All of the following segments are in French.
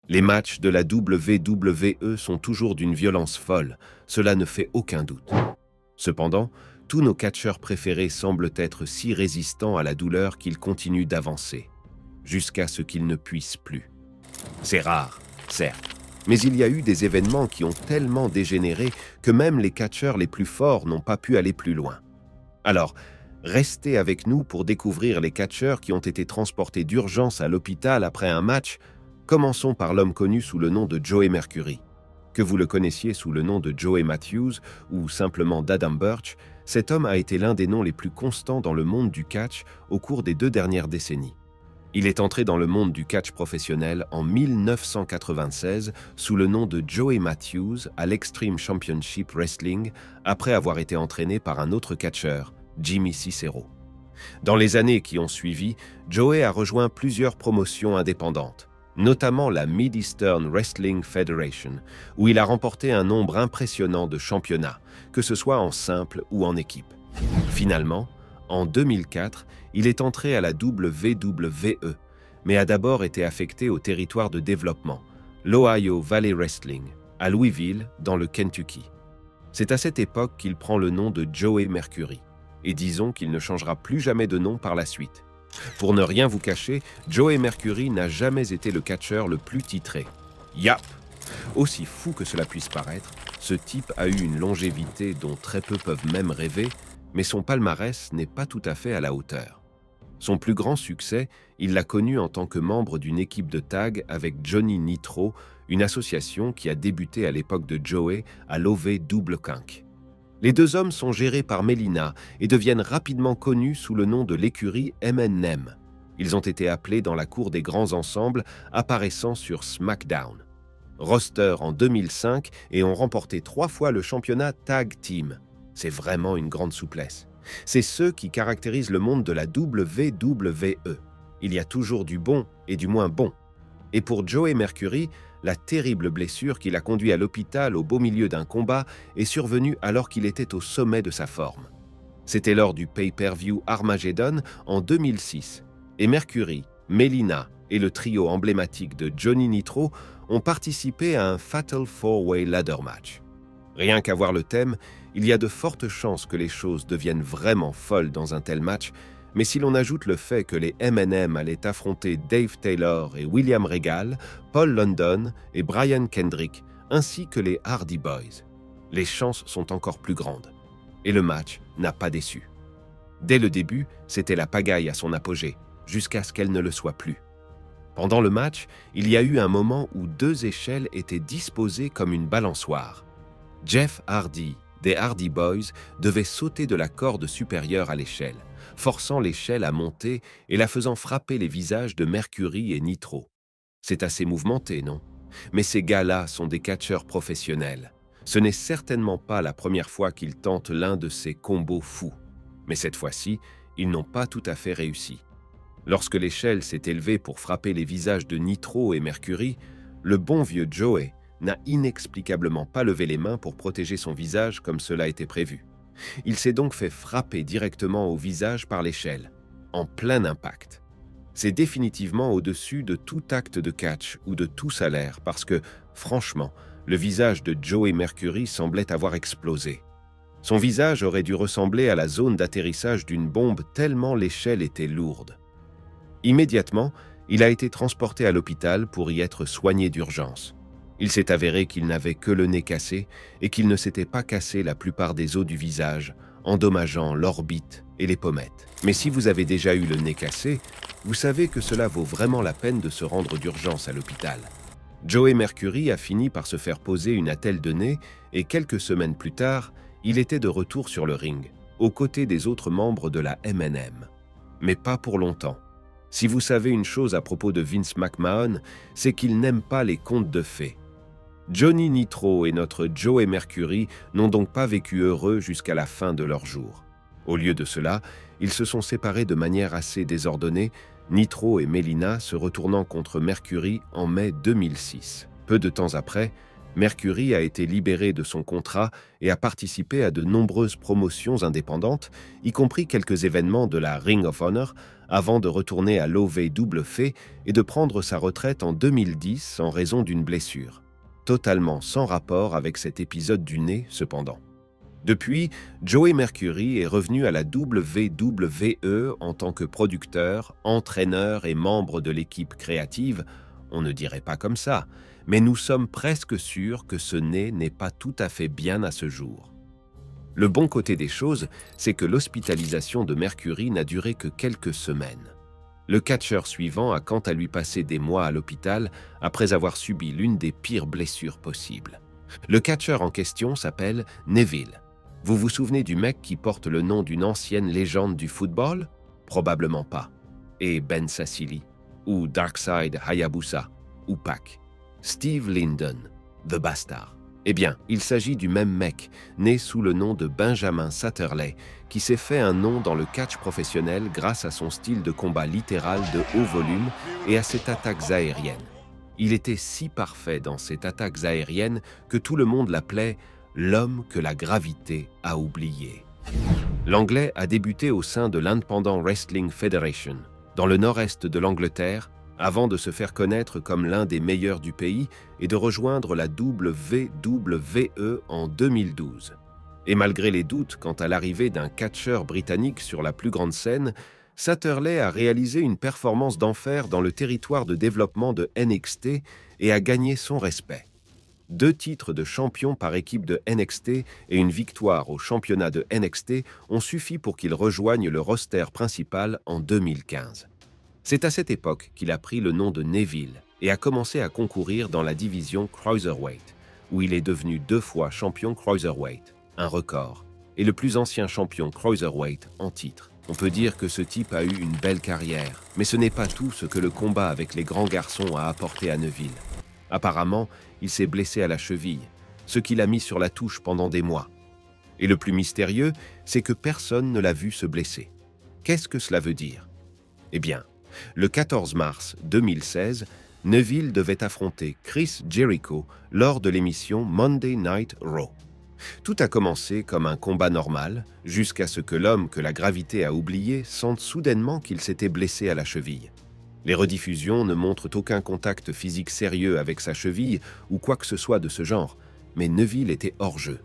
Les matchs de la WWE sont toujours d'une violence folle, cela ne fait aucun doute. Cependant, tous nos catcheurs préférés semblent être si résistants à la douleur qu'ils continuent d'avancer, jusqu'à ce qu'ils ne puissent plus. C'est rare, certes, mais il y a eu des événements qui ont tellement dégénéré que même les catcheurs les plus forts n'ont pas pu aller plus loin. Alors, restez avec nous pour découvrir les catcheurs qui ont été transportés d'urgence à l'hôpital après un match. Commençons par l'homme connu sous le nom de Joey Mercury. Que vous le connaissiez sous le nom de Joey Matthews ou simplement d'Adam Burch, cet homme a été l'un des noms les plus constants dans le monde du catch au cours des 2 dernières décennies. Il est entré dans le monde du catch professionnel en 1996 sous le nom de Joey Matthews à l'Extreme Championship Wrestling après avoir été entraîné par un autre catcheur, Jimmy Cicero. Dans les années qui ont suivi, Joey a rejoint plusieurs promotions indépendantes, notamment la Mid-Eastern Wrestling Federation, où il a remporté un nombre impressionnant de championnats, que ce soit en simple ou en équipe. Finalement, en 2004, il est entré à la WWE, mais a d'abord été affecté au territoire de développement, l'Ohio Valley Wrestling, à Louisville, dans le Kentucky. C'est à cette époque qu'il prend le nom de Joey Mercury, et disons qu'il ne changera plus jamais de nom par la suite. Pour ne rien vous cacher, Joey Mercury n'a jamais été le catcheur le plus titré. Yap! Aussi fou que cela puisse paraître, ce type a eu une longévité dont très peu peuvent même rêver, mais son palmarès n'est pas tout à fait à la hauteur. Son plus grand succès, il l'a connu en tant que membre d'une équipe de tag avec Johnny Nitro, une association qui a débuté à l'époque de Joey à l'OV Double Quinque. Les 2 hommes sont gérés par Melina et deviennent rapidement connus sous le nom de l'écurie M&M. Ils ont été appelés dans la cour des grands ensembles, apparaissant sur SmackDown. Roster en 2005 et ont remporté 3 fois le championnat Tag Team. C'est vraiment une grande souplesse. C'est ceux qui caractérisent le monde de la WWE. Il y a toujours du bon et du moins bon. Et pour Joey Mercury, la terrible blessure qui l'a conduit à l'hôpital au beau milieu d'un combat est survenue alors qu'il était au sommet de sa forme. C'était lors du pay-per-view Armageddon en 2006, et Mercury, Melina et le trio emblématique de Johnny Nitro ont participé à un Fatal 4-Way Ladder Match. Rien qu'à voir le thème, il y a de fortes chances que les choses deviennent vraiment folles dans un tel match, mais si l'on ajoute le fait que les M&M allaient affronter Dave Taylor et William Regal, Paul London et Brian Kendrick, ainsi que les Hardy Boys, les chances sont encore plus grandes. Et le match n'a pas déçu. Dès le début, c'était la pagaille à son apogée, jusqu'à ce qu'elle ne le soit plus. Pendant le match, il y a eu un moment où 2 échelles étaient disposées comme une balançoire. Jeff Hardy, des Hardy Boys, devait sauter de la corde supérieure à l'échelle, forçant l'échelle à monter et la faisant frapper les visages de Mercury et Nitro. C'est assez mouvementé, non? Mais ces gars-là sont des catcheurs professionnels. Ce n'est certainement pas la première fois qu'ils tentent l'un de ces combos fous. Mais cette fois-ci, ils n'ont pas tout à fait réussi. Lorsque l'échelle s'est élevée pour frapper les visages de Nitro et Mercury, le bon vieux Joey n'a inexplicablement pas levé les mains pour protéger son visage comme cela était prévu. Il s'est donc fait frapper directement au visage par l'échelle, en plein impact. C'est définitivement au-dessus de tout acte de catch ou de tout salaire parce que, franchement, le visage de Joey Mercury semblait avoir explosé. Son visage aurait dû ressembler à la zone d'atterrissage d'une bombe tellement l'échelle était lourde. Immédiatement, il a été transporté à l'hôpital pour y être soigné d'urgence. Il s'est avéré qu'il n'avait que le nez cassé et qu'il ne s'était pas cassé la plupart des os du visage, endommageant l'orbite et les pommettes. Mais si vous avez déjà eu le nez cassé, vous savez que cela vaut vraiment la peine de se rendre d'urgence à l'hôpital. Joey Mercury a fini par se faire poser une attelle de nez et quelques semaines plus tard, il était de retour sur le ring, aux côtés des autres membres de la M&M. Mais pas pour longtemps. Si vous savez une chose à propos de Vince McMahon, c'est qu'il n'aime pas les contes de fées. Johnny Nitro et notre Joey Mercury n'ont donc pas vécu heureux jusqu'à la fin de leur jour. Au lieu de cela, ils se sont séparés de manière assez désordonnée, Nitro et Melina se retournant contre Mercury en mai 2006. Peu de temps après, Mercury a été libéré de son contrat et a participé à de nombreuses promotions indépendantes, y compris quelques événements de la Ring of Honor, avant de retourner à l'OVW et de prendre sa retraite en 2010 en raison d'une blessure. Totalement sans rapport avec cet épisode du nez, cependant. Depuis, Joey Mercury est revenu à la WWE en tant que producteur, entraîneur et membre de l'équipe créative. On ne dirait pas comme ça, mais nous sommes presque sûrs que ce nez n'est pas tout à fait bien à ce jour. Le bon côté des choses, c'est que l'hospitalisation de Mercury n'a duré que quelques semaines. Le catcheur suivant a quant à lui passé des mois à l'hôpital après avoir subi l'une des pires blessures possibles. Le catcheur en question s'appelle Neville. Vous vous souvenez du mec qui porte le nom d'une ancienne légende du football? Probablement pas. Et Ben Sassili, ou Darkside Hayabusa, ou Pac. Steve Linden, The Bastard. Eh bien, il s'agit du même mec, né sous le nom de Benjamin Satterley, qui s'est fait un nom dans le catch professionnel grâce à son style de combat littéral de haut volume et à ses attaques aériennes. Il était si parfait dans ses attaques aériennes que tout le monde l'appelait « l'homme que la gravité a oublié ». L'Anglais a débuté au sein de l'Independent Wrestling Federation, dans le nord-est de l'Angleterre, avant de se faire connaître comme l'un des meilleurs du pays et de rejoindre la WWE en 2012. Et malgré les doutes quant à l'arrivée d'un catcheur britannique sur la plus grande scène, Satterley a réalisé une performance d'enfer dans le territoire de développement de NXT et a gagné son respect. 2 titres de champion par équipe de NXT et une victoire au championnat de NXT ont suffi pour qu'il rejoigne le roster principal en 2015. C'est à cette époque qu'il a pris le nom de Neville et a commencé à concourir dans la division Cruiserweight, où il est devenu 2 fois champion Cruiserweight, un record, et le plus ancien champion Cruiserweight en titre. On peut dire que ce type a eu une belle carrière, mais ce n'est pas tout ce que le combat avec les grands garçons a apporté à Neville. Apparemment, il s'est blessé à la cheville, ce qui l'a mis sur la touche pendant des mois. Et le plus mystérieux, c'est que personne ne l'a vu se blesser. Qu'est-ce que cela veut dire? Eh bien, le 14 mars 2016, Neville devait affronter Chris Jericho lors de l'émission Monday Night Raw. Tout a commencé comme un combat normal, jusqu'à ce que l'homme que la gravité a oublié sente soudainement qu'il s'était blessé à la cheville. Les rediffusions ne montrent aucun contact physique sérieux avec sa cheville ou quoi que ce soit de ce genre, mais Neville était hors jeu.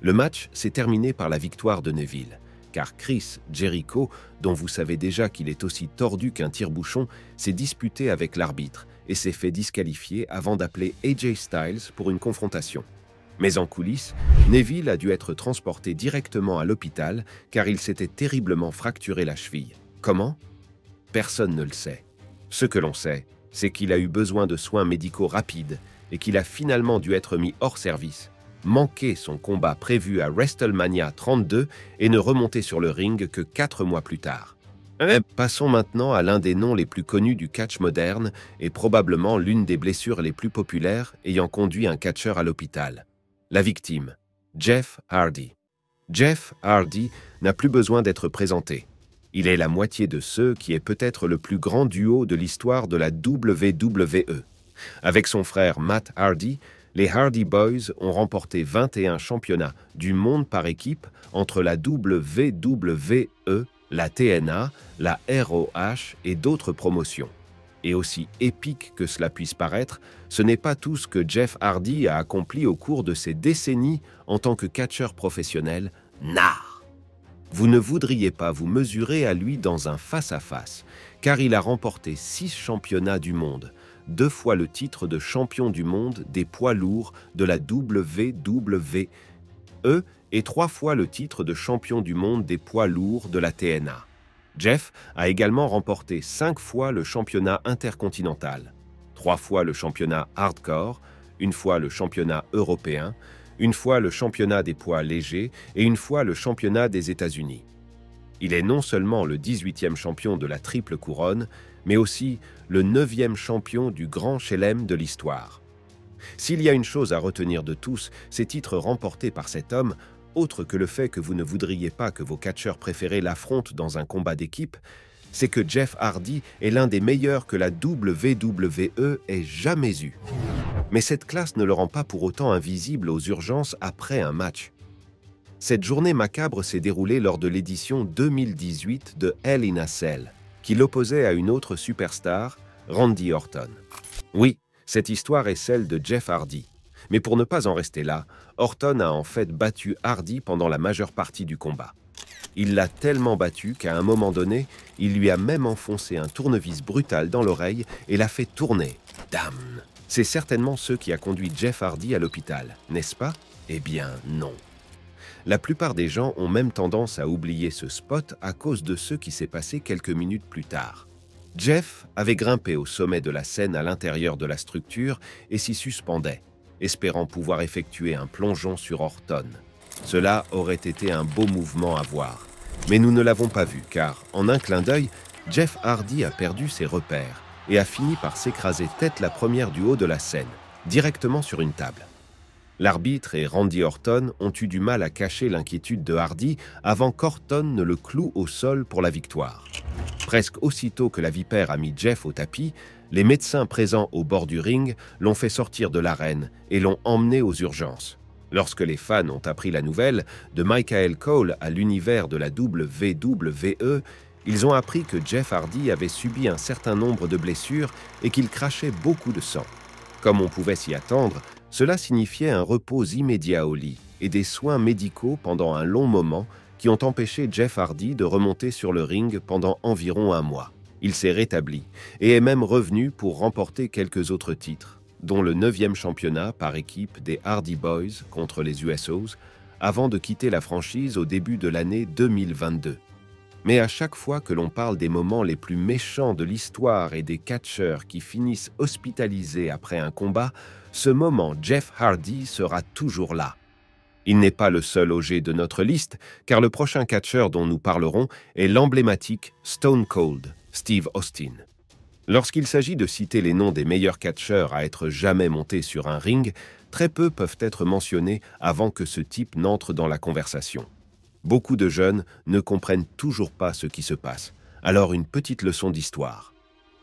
Le match s'est terminé par la victoire de Neville, car Chris Jericho, dont vous savez déjà qu'il est aussi tordu qu'un tire-bouchon, s'est disputé avec l'arbitre et s'est fait disqualifier avant d'appeler AJ Styles pour une confrontation. Mais en coulisses, Neville a dû être transporté directement à l'hôpital car il s'était terriblement fracturé la cheville. Comment? Personne ne le sait. Ce que l'on sait, c'est qu'il a eu besoin de soins médicaux rapides et qu'il a finalement dû être mis hors service, manquer son combat prévu à WrestleMania 32 et ne remonter sur le ring que 4 mois plus tard. Passons maintenant à l'un des noms les plus connus du catch moderne et probablement l'une des blessures les plus populaires ayant conduit un catcheur à l'hôpital. La victime, Jeff Hardy. Jeff Hardy n'a plus besoin d'être présenté. Il est la moitié de ceux qui est peut-être le plus grand duo de l'histoire de la WWE. Avec son frère Matt Hardy, les Hardy Boys ont remporté 21 championnats du monde par équipe entre la WWE, la TNA, la ROH et d'autres promotions. Et aussi épique que cela puisse paraître, ce n'est pas tout ce que Jeff Hardy a accompli au cours de ses décennies en tant que catcheur professionnel, NAR. Vous ne voudriez pas vous mesurer à lui dans un face-à-face, car il a remporté 6 championnats du monde, 2 fois le titre de champion du monde des poids lourds de la WWE et 3 fois le titre de champion du monde des poids lourds de la TNA. Jeff a également remporté 5 fois le championnat intercontinental, 3 fois le championnat hardcore, 1 fois le championnat européen, 1 fois le championnat des poids légers et 1 fois le championnat des États-Unis. Il est non seulement le 18e champion de la triple couronne, mais aussi le 9e champion du Grand Chelem de l'histoire. S'il y a une chose à retenir de tous ces titres remportés par cet homme, autre que le fait que vous ne voudriez pas que vos catcheurs préférés l'affrontent dans un combat d'équipe, c'est que Jeff Hardy est l'un des meilleurs que la WWE ait jamais eu. Mais cette classe ne le rend pas pour autant invisible aux urgences après un match. Cette journée macabre s'est déroulée lors de l'édition 2018 de Hell in a Cell, qui l'opposait à une autre superstar, Randy Orton. Oui, cette histoire est celle de Jeff Hardy. Mais pour ne pas en rester là, Orton a en fait battu Hardy pendant la majeure partie du combat. Il l'a tellement battu qu'à un moment donné, il lui a même enfoncé un tournevis brutal dans l'oreille et l'a fait tourner. Damn! C'est certainement ce qui a conduit Jeff Hardy à l'hôpital, n'est-ce pas? Eh bien, non. La plupart des gens ont même tendance à oublier ce spot à cause de ce qui s'est passé quelques minutes plus tard. Jeff avait grimpé au sommet de la scène à l'intérieur de la structure et s'y suspendait, espérant pouvoir effectuer un plongeon sur Orton. Cela aurait été un beau mouvement à voir. Mais nous ne l'avons pas vu car, en un clin d'œil, Jeff Hardy a perdu ses repères et a fini par s'écraser tête la première du haut de la scène, directement sur une table. L'arbitre et Randy Orton ont eu du mal à cacher l'inquiétude de Hardy avant qu'Orton ne le cloue au sol pour la victoire. Presque aussitôt que la vipère a mis Jeff au tapis, les médecins présents au bord du ring l'ont fait sortir de l'arène et l'ont emmené aux urgences. Lorsque les fans ont appris la nouvelle de Michael Cole à l'univers de la WWE, ils ont appris que Jeff Hardy avait subi un certain nombre de blessures et qu'il crachait beaucoup de sang. Comme on pouvait s'y attendre, cela signifiait un repos immédiat au lit et des soins médicaux pendant un long moment qui ont empêché Jeff Hardy de remonter sur le ring pendant environ un mois. Il s'est rétabli et est même revenu pour remporter quelques autres titres, dont le 9e championnat par équipe des Hardy Boys contre les USOs, avant de quitter la franchise au début de l'année 2022. Mais à chaque fois que l'on parle des moments les plus méchants de l'histoire et des catcheurs qui finissent hospitalisés après un combat, ce moment Jeff Hardy sera toujours là. Il n'est pas le seul OG de notre liste, car le prochain catcheur dont nous parlerons est l'emblématique Stone Cold, Steve Austin. Lorsqu'il s'agit de citer les noms des meilleurs catcheurs à être jamais montés sur un ring, très peu peuvent être mentionnés avant que ce type n'entre dans la conversation. Beaucoup de jeunes ne comprennent toujours pas ce qui se passe, alors une petite leçon d'histoire.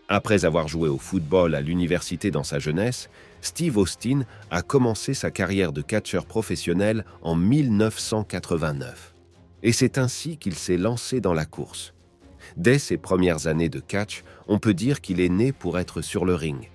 Après avoir joué au football à l'université dans sa jeunesse, Steve Austin a commencé sa carrière de catcheur professionnel en 1989. Et c'est ainsi qu'il s'est lancé dans la course. Dès ses premières années de catch, on peut dire qu'il est né pour être sur le ring.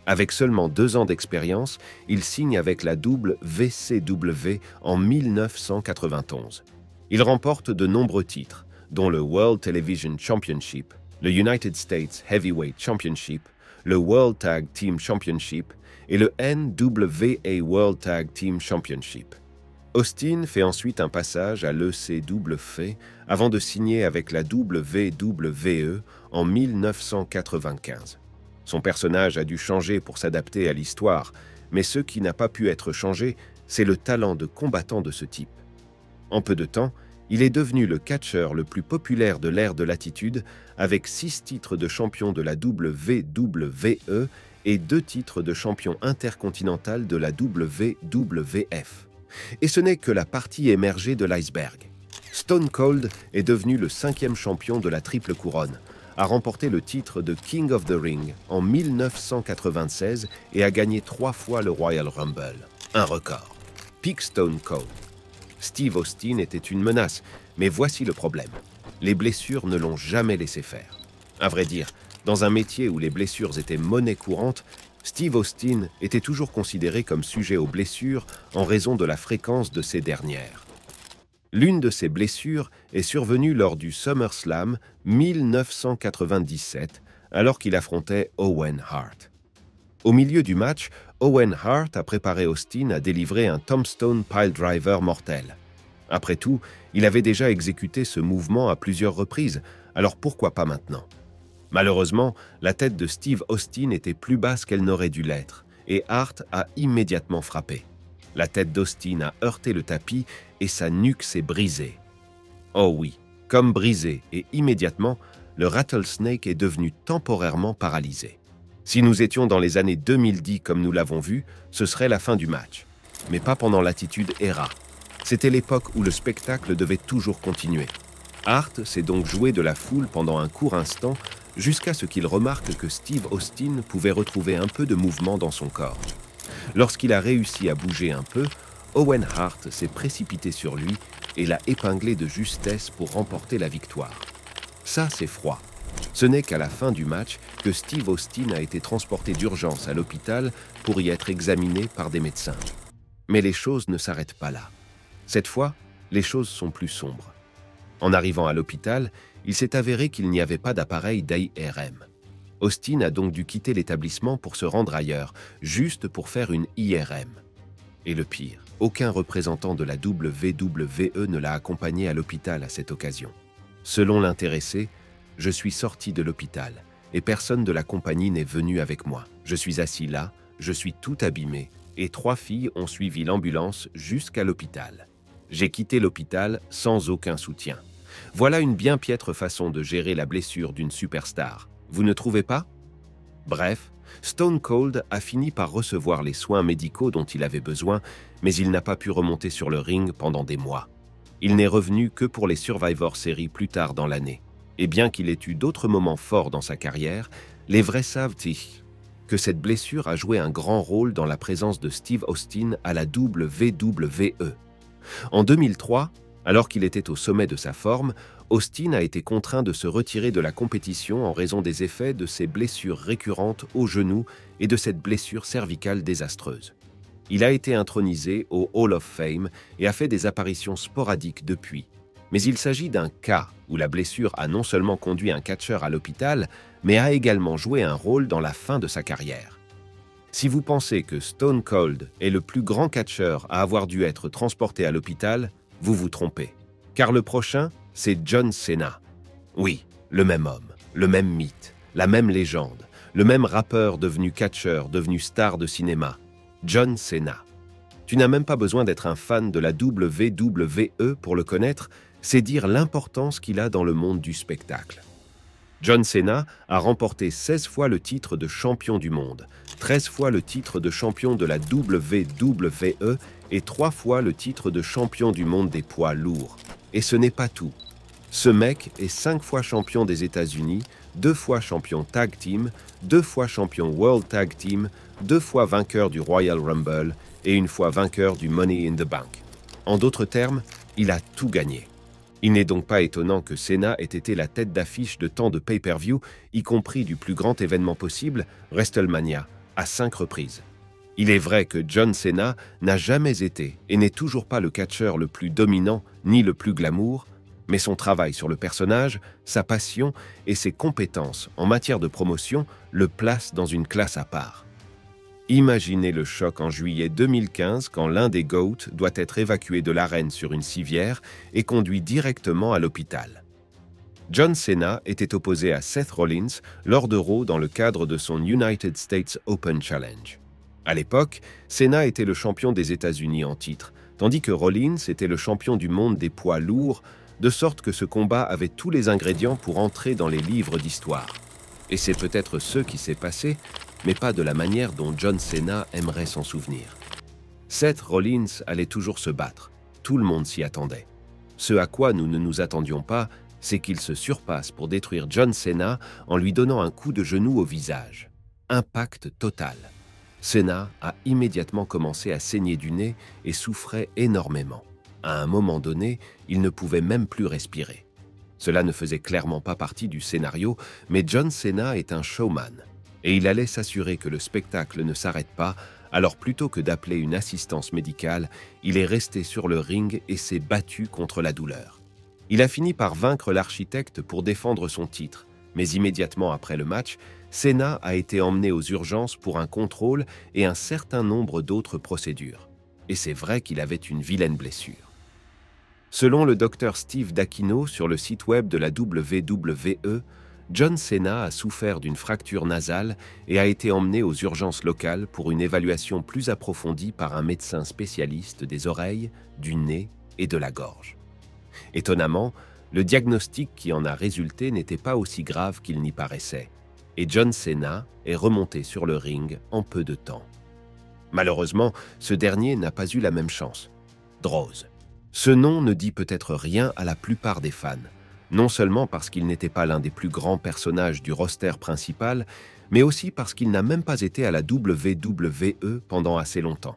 Avec seulement 2 ans d'expérience, il signe avec la WCW en 1991. Il remporte de nombreux titres, dont le World Television Championship, le United States Heavyweight Championship, le World Tag Team Championship et le NWA World Tag Team Championship. Austin fait ensuite un passage à l'ECW avant de signer avec la WWE en 1995. Son personnage a dû changer pour s'adapter à l'histoire, mais ce qui n'a pas pu être changé, c'est le talent de combattant de ce type. En peu de temps, il est devenu le catcheur le plus populaire de l'ère de l'attitude avec 6 titres de champion de la WWE et 2 titres de champion intercontinental de la WWF. Et ce n'est que la partie émergée de l'iceberg. Stone Cold est devenu le 5e champion de la triple couronne, a remporté le titre de King of the Ring en 1996 et a gagné 3 fois le Royal Rumble, un record. Peak Stone Cold. Steve Austin était une menace, mais voici le problème. Les blessures ne l'ont jamais laissé faire. À vrai dire, dans un métier où les blessures étaient monnaie courante, Steve Austin était toujours considéré comme sujet aux blessures en raison de la fréquence de ces dernières. L'une de ces blessures est survenue lors du SummerSlam 1997, alors qu'il affrontait Owen Hart. Au milieu du match, Owen Hart a préparé Austin à délivrer un Tombstone Piledriver mortel. Après tout, il avait déjà exécuté ce mouvement à plusieurs reprises, alors pourquoi pas maintenant? Malheureusement, la tête de Steve Austin était plus basse qu'elle n'aurait dû l'être, et Hart a immédiatement frappé. La tête d'Austin a heurté le tapis et sa nuque s'est brisée. Oh oui, comme brisée, et immédiatement, le Rattlesnake est devenu temporairement paralysé. Si nous étions dans les années 2010 comme nous l'avons vu, ce serait la fin du match. Mais pas pendant l'attitude Era. C'était l'époque où le spectacle devait toujours continuer. Hart s'est donc joué de la foule pendant un court instant jusqu'à ce qu'il remarque que Steve Austin pouvait retrouver un peu de mouvement dans son corps. Lorsqu'il a réussi à bouger un peu, Owen Hart s'est précipité sur lui et l'a épinglé de justesse pour remporter la victoire. Ça, c'est froid. Ce n'est qu'à la fin du match que Steve Austin a été transporté d'urgence à l'hôpital pour y être examiné par des médecins. Mais les choses ne s'arrêtent pas là. Cette fois, les choses sont plus sombres. En arrivant à l'hôpital, il s'est avéré qu'il n'y avait pas d'appareil d'IRM. Austin a donc dû quitter l'établissement pour se rendre ailleurs, juste pour faire une IRM. Et le pire, aucun représentant de la WWE ne l'a accompagné à l'hôpital à cette occasion. Selon l'intéressé, je suis sorti de l'hôpital et personne de la compagnie n'est venu avec moi. Je suis assis là, je suis tout abîmé et 3 filles ont suivi l'ambulance jusqu'à l'hôpital. J'ai quitté l'hôpital sans aucun soutien. Voilà une bien piètre façon de gérer la blessure d'une superstar. Vous ne trouvez pas? Bref, Stone Cold a fini par recevoir les soins médicaux dont il avait besoin, mais il n'a pas pu remonter sur le ring pendant des mois. Il n'est revenu que pour les Survivor Series plus tard dans l'année. Et bien qu'il ait eu d'autres moments forts dans sa carrière, les vrais savent que cette blessure a joué un grand rôle dans la présence de Steve Austin à la WWE. En 2003, alors qu'il était au sommet de sa forme, Austin a été contraint de se retirer de la compétition en raison des effets de ses blessures récurrentes au genou et de cette blessure cervicale désastreuse. Il a été intronisé au Hall of Fame et a fait des apparitions sporadiques depuis. Mais il s'agit d'un cas où la blessure a non seulement conduit un catcheur à l'hôpital, mais a également joué un rôle dans la fin de sa carrière. Si vous pensez que Stone Cold est le plus grand catcheur à avoir dû être transporté à l'hôpital, vous vous trompez. Car le prochain, c'est John Cena. Oui, le même homme, le même mythe, la même légende, le même rappeur devenu catcheur, devenu star de cinéma. John Cena. Tu n'as même pas besoin d'être un fan de la WWE pour le connaître, c'est dire l'importance qu'il a dans le monde du spectacle. John Cena a remporté 16 fois le titre de champion du monde, 13 fois le titre de champion de la WWE et 3 fois le titre de champion du monde des poids lourds. Et ce n'est pas tout. Ce mec est 5 fois champion des États-Unis, 2 fois champion Tag Team, 2 fois champion World Tag Team, 2 fois vainqueur du Royal Rumble et 1 fois vainqueur du Money in the Bank. En d'autres termes, il a tout gagné. Il n'est donc pas étonnant que Cena ait été la tête d'affiche de tant de pay-per-view, y compris du plus grand événement possible, WrestleMania, à 5 reprises. Il est vrai que John Cena n'a jamais été et n'est toujours pas le catcheur le plus dominant ni le plus glamour, mais son travail sur le personnage, sa passion et ses compétences en matière de promotion le placent dans une classe à part. Imaginez le choc en juillet 2015 quand l'un des GOAT doit être évacué de l'arène sur une civière et conduit directement à l'hôpital. John Cena était opposé à Seth Rollins lors de Raw dans le cadre de son United States Open Challenge. À l'époque, Cena était le champion des États-Unis en titre, tandis que Rollins était le champion du monde des poids lourds, de sorte que ce combat avait tous les ingrédients pour entrer dans les livres d'histoire. Et c'est peut-être ce qui s'est passé, mais pas de la manière dont John Cena aimerait s'en souvenir. Seth Rollins allait toujours se battre, tout le monde s'y attendait. Ce à quoi nous ne nous attendions pas, c'est qu'il se surpasse pour détruire John Cena en lui donnant un coup de genou au visage. Impact total. Cena a immédiatement commencé à saigner du nez et souffrait énormément. À un moment donné, il ne pouvait même plus respirer. Cela ne faisait clairement pas partie du scénario, mais John Cena est un showman. Et il allait s'assurer que le spectacle ne s'arrête pas, alors plutôt que d'appeler une assistance médicale, il est resté sur le ring et s'est battu contre la douleur. Il a fini par vaincre l'architecte pour défendre son titre, mais immédiatement après le match, Cena a été emmené aux urgences pour un contrôle et un certain nombre d'autres procédures. Et c'est vrai qu'il avait une vilaine blessure. Selon le docteur Steve D'Acchino sur le site web de la WWE, John Cena a souffert d'une fracture nasale et a été emmené aux urgences locales pour une évaluation plus approfondie par un médecin spécialiste des oreilles, du nez et de la gorge. Étonnamment, le diagnostic qui en a résulté n'était pas aussi grave qu'il n'y paraissait, et John Cena est remonté sur le ring en peu de temps. Malheureusement, ce dernier n'a pas eu la même chance. Droz. Ce nom ne dit peut-être rien à la plupart des fans, Non seulement parce qu'il n'était pas l'un des plus grands personnages du roster principal, mais aussi parce qu'il n'a même pas été à la WWE pendant assez longtemps.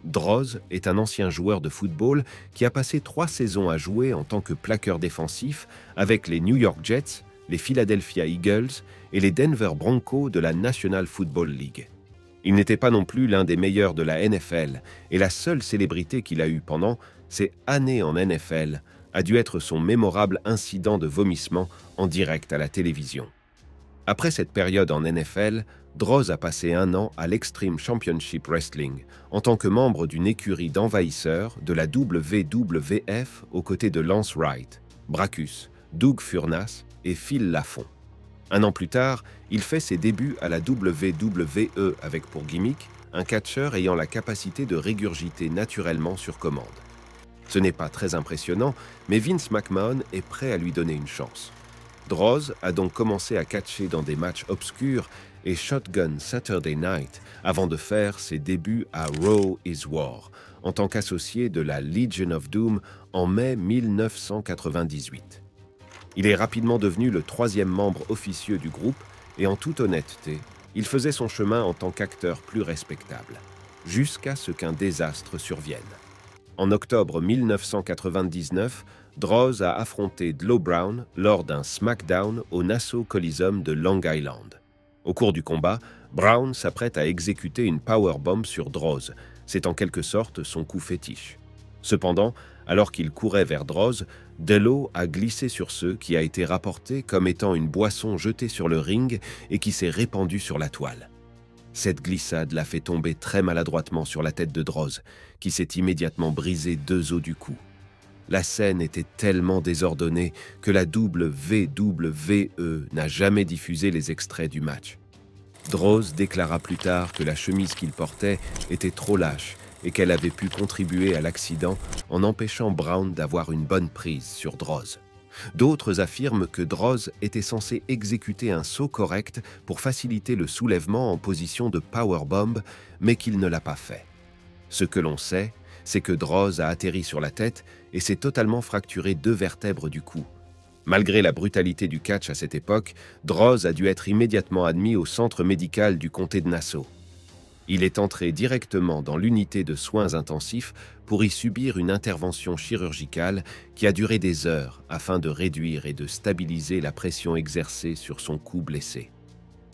Droz est un ancien joueur de football qui a passé 3 saisons à jouer en tant que plaqueur défensif avec les New York Jets, les Philadelphia Eagles et les Denver Broncos de la National Football League. Il n'était pas non plus l'un des meilleurs de la NFL et la seule célébrité qu'il a eue pendant ses années en NFL a dû être son mémorable incident de vomissement en direct à la télévision. Après cette période en NFL, Droz a passé 1 an à l'Extreme Championship Wrestling en tant que membre d'une écurie d'envahisseurs de la WWF aux côtés de Lance Wright, Brackus, Doug Furnas et Phil Lafont. 1 an plus tard, il fait ses débuts à la WWE avec pour gimmick un catcheur ayant la capacité de régurgiter naturellement sur commande. Ce n'est pas très impressionnant, mais Vince McMahon est prêt à lui donner une chance. Droz a donc commencé à catcher dans des matchs obscurs et Shotgun Saturday Night avant de faire ses débuts à Raw is War en tant qu'associé de la Legion of Doom en mai 1998. Il est rapidement devenu le 3e membre officieux du groupe et en toute honnêteté, il faisait son chemin en tant qu'acteur plus respectable, jusqu'à ce qu'un désastre survienne. En octobre 1999, Droz a affronté D'Lo Brown lors d'un SmackDown au Nassau Coliseum de Long Island. Au cours du combat, Brown s'apprête à exécuter une powerbomb sur Droz. C'est en quelque sorte son coup fétiche. Cependant, alors qu'il courait vers Droz, D'Lo a glissé sur ce qui a été rapporté comme étant une boisson jetée sur le ring et qui s'est répandue sur la toile. Cette glissade l'a fait tomber très maladroitement sur la tête de Droz, qui s'est immédiatement brisé 2 os du cou. La scène était tellement désordonnée que la WWE n'a jamais diffusé les extraits du match. Droz déclara plus tard que la chemise qu'il portait était trop lâche et qu'elle avait pu contribuer à l'accident en empêchant Brown d'avoir une bonne prise sur Droz. D'autres affirment que Droz était censé exécuter un saut correct pour faciliter le soulèvement en position de powerbomb, mais qu'il ne l'a pas fait. Ce que l'on sait, c'est que Droz a atterri sur la tête et s'est totalement fracturé 2 vertèbres du cou. Malgré la brutalité du catch à cette époque, Droz a dû être immédiatement admis au centre médical du comté de Nassau. Il est entré directement dans l'unité de soins intensifs pour y subir une intervention chirurgicale qui a duré des heures afin de réduire et de stabiliser la pression exercée sur son cou blessé.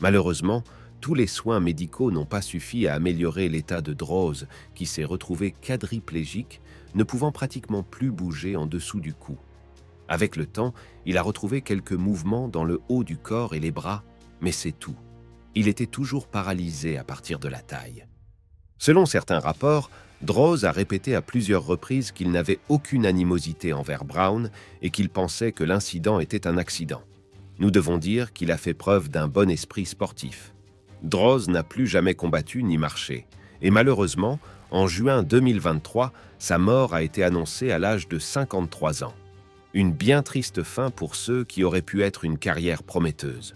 Malheureusement, tous les soins médicaux n'ont pas suffi à améliorer l'état de Droz, qui s'est retrouvé quadriplégique, ne pouvant pratiquement plus bouger en dessous du cou. Avec le temps, il a retrouvé quelques mouvements dans le haut du corps et les bras, mais c'est tout. Il était toujours paralysé à partir de la taille. Selon certains rapports, Droz a répété à plusieurs reprises qu'il n'avait aucune animosité envers Brown et qu'il pensait que l'incident était un accident. Nous devons dire qu'il a fait preuve d'un bon esprit sportif. Droz n'a plus jamais combattu ni marché, et malheureusement, en juin 2023, sa mort a été annoncée à l'âge de 53 ans. Une bien triste fin pour ceux qui auraient pu être une carrière prometteuse.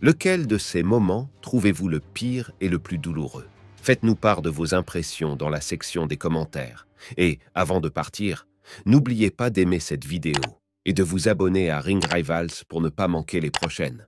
Lequel de ces moments trouvez-vous le pire et le plus douloureux? Faites-nous part de vos impressions dans la section des commentaires. Et, avant de partir, n'oubliez pas d'aimer cette vidéo et de vous abonner à Ring Rivals pour ne pas manquer les prochaines.